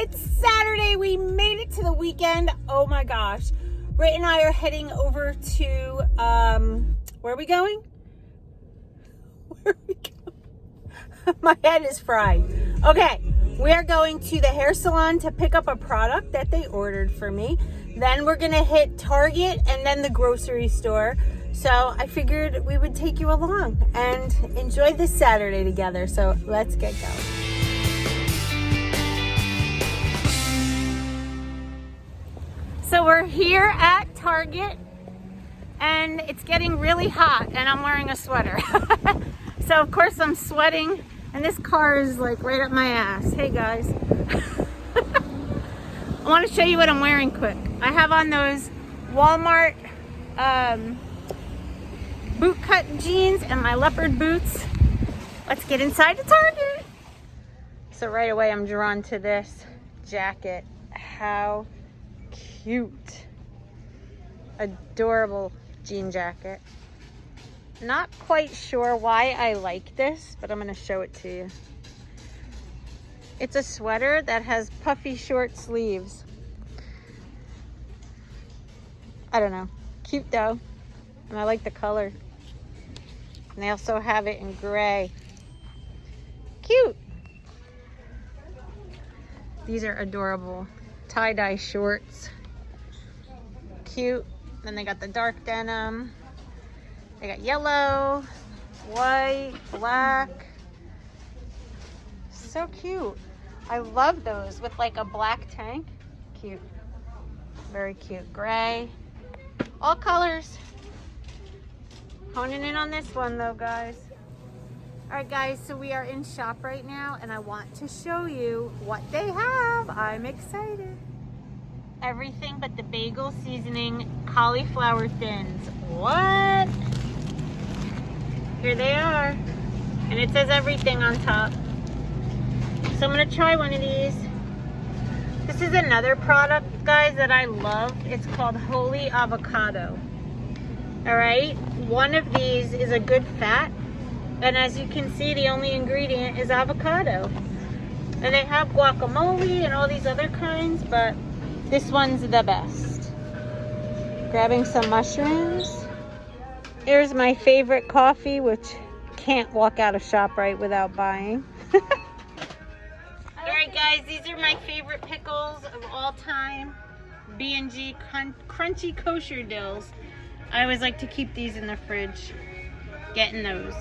It's Saturday. We made it to the weekend. Oh my gosh. Britt and I are heading over to, where are we going? Where are we going? My head is fried. Okay, we are going to the hair salon to pick up a product that they ordered for me. Then we're gonna hit Target and then the grocery store. So I figured we would take you along and enjoy this Saturday together. So let's get going. So we're here at Target and it's getting really hot and I'm wearing a sweater. So of course I'm sweating and this car is like right up my ass. Hey guys. I want to show you what I'm wearing quick. I have on those Walmart boot cut jeans and my leopard boots. Let's get inside the Target. So right away I'm drawn to this jacket. How cute. Adorable jean jacket. Not quite sure why I like this, but I'm going to show it to you. It's a sweater that has puffy short sleeves. I don't know. Cute though. And I like the color. And they also have it in gray. Cute. These are adorable. Tie-dye shorts. Cute. Then they got the dark denim. They got yellow, white, black. So cute. I love those with like a black tank. Cute. Very cute. Gray. All colors. Honing in on this one though, guys. All right, guys, so we are in shop right now and I want to show you what they have. I'm excited. Everything but the bagel seasoning cauliflower thins. What? Here they are. And it says everything on top. So I'm gonna try one of these. This is another product, guys, that I love. It's called Holy Avocado. All right, one of these is a good fat. And as you can see, the only ingredient is avocado. And they have guacamole and all these other kinds, but this one's the best. Grabbing some mushrooms. Here's my favorite coffee, which can't walk out of ShopRite without buying. Alright guys, these are my favorite pickles of all time. B&G Crunchy Kosher Dills. I always like to keep these in the fridge. Getting those.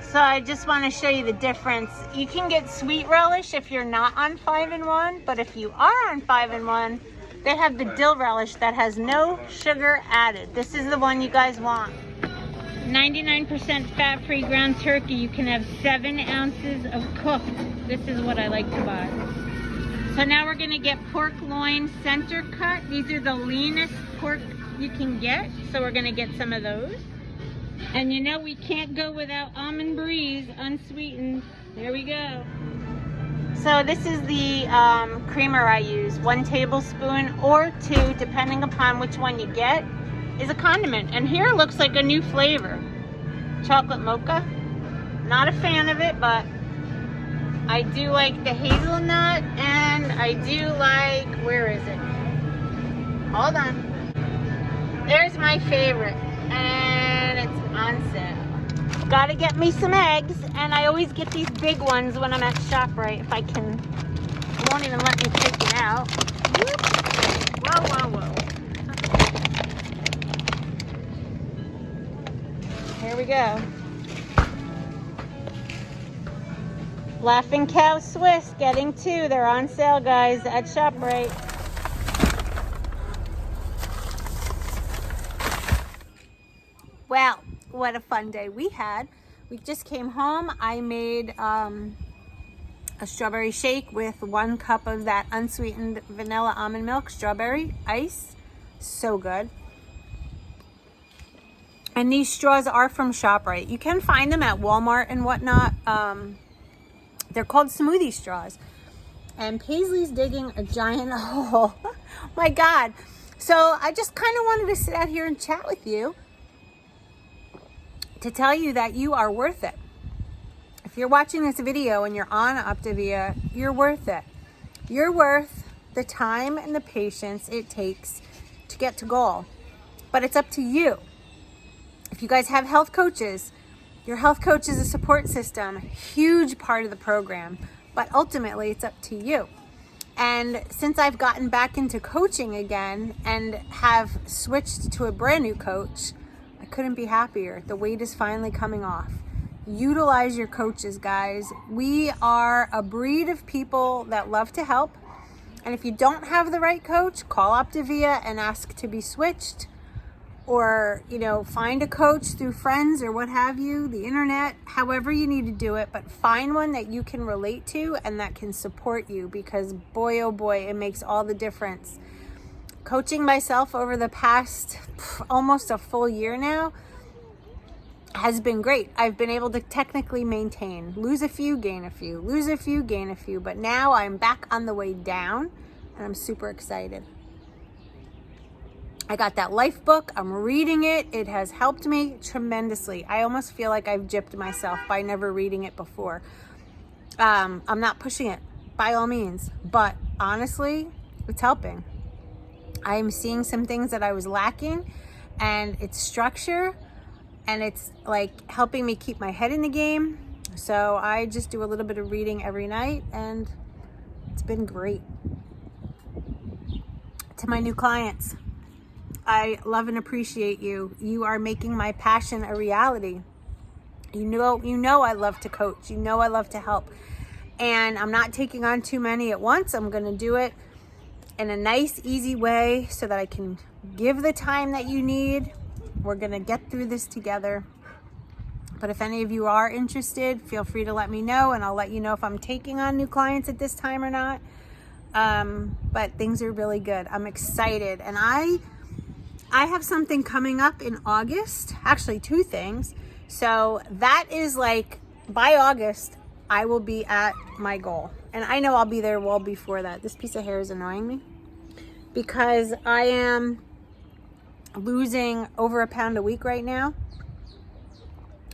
So I just want to show you the difference. You can get sweet relish if you're not on 5-in-1, but if you are on 5-in-1, they have the dill relish that has no sugar added. This is the one you guys want. 99% fat-free ground turkey. You can have 7 ounces of cooked. This is what I like to buy. So now we're gonna get pork loin center cut. These are the leanest pork you can get. So we're gonna get some of those. And you know we can't go without almond breeze, unsweetened. There we go. So this is the creamer I use. 1 tablespoon or 2, depending upon which one you get, is a condiment. And here it looks like a new flavor. Chocolate mocha. Not a fan of it, but I do like the hazelnut and I do like, where is it? Hold on. There's my favorite. And it's on sale. Gotta get me some eggs, and I always get these big ones when I'm at ShopRite if I can. It won't even let me take it out. Whoop. Whoa, whoa, whoa. Here we go. Laughing Cow Swiss, getting 2. They're on sale, guys, at ShopRite. Well, what a fun day we had. We just came home. I made a strawberry shake with 1 cup of that unsweetened vanilla almond milk strawberry ice. So good. And these straws are from ShopRite. You can find them at Walmart and whatnot. They're called smoothie straws. And Paisley's digging a giant hole. My God. So I just kind of wanted to sit out here and chat with you to tell you that you are worth it. If you're watching this video and you're on Optavia, you're worth it. You're worth the time and the patience it takes to get to goal. But it's up to you. If you guys have health coaches, your health coach is a support system, huge part of the program, but ultimately it's up to you. And since I've gotten back into coaching again and have switched to a brand new coach, I couldn't be happier. The weight is finally coming off. Utilize your coaches, guys. We are a breed of people that love to help. And if you don't have the right coach, call Optavia and ask to be switched. Or, find a coach through friends or what have you, the internet, however you need to do it, but find one that you can relate to and that can support you, because boy, oh boy, it makes all the difference. Coaching myself over the past almost a full year now has been great. I've been able to technically maintain, lose a few, gain a few, lose a few, gain a few, but now I'm back on the way down and I'm super excited. I got that life book. I'm reading it. It has helped me tremendously. I almost feel like I've gypped myself by never reading it before. I'm not pushing it by all means, but honestly, it's helping. I am seeing some things that I was lacking, and it's structure, and it's like helping me keep my head in the game. So I just do a little bit of reading every night, and it's been great. To my new clients, I love and appreciate you. You are making my passion a reality. You know I love to coach. You know I love to help. And I'm not taking on too many at once. I'm going to do it in a nice, easy way so that I can give the time that you need. We're going to get through this together. But if any of you are interested, feel free to let me know, and I'll let you know if I'm taking on new clients at this time or not. But things are really good. I'm excited. And I have something coming up in August, actually 2 things. So that is like, by August, I will be at my goal. And I know I'll be there well before that. This piece of hair is annoying me because I am losing over 1 pound a week right now.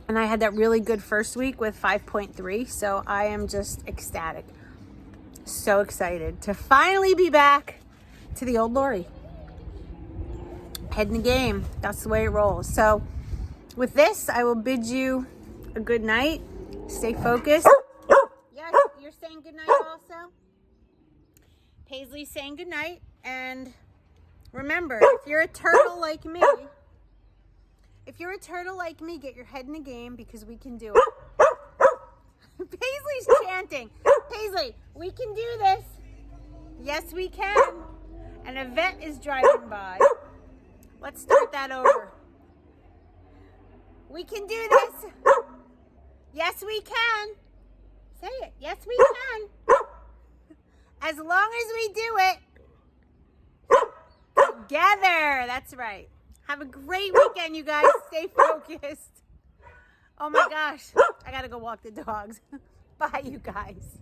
And I had that really good first week with 5.3. So I am just ecstatic. So excited to finally be back to the old Lori. Head in the game. That's the way it rolls. So with this, I will bid you a good night. Stay focused. Yes, you're saying good night also. Paisley's saying good night. And remember, if you're a turtle like me, get your head in the game, because we can do it. Paisley's chanting. Paisley, we can do this. Yes, we can. And a vet is driving by. Let's start that over. We can do this. Yes, we can. Say it. Yes, we can. As long as we do it together. That's right. Have a great weekend, you guys. Stay focused. Oh my gosh. I got to go walk the dogs. Bye, you guys.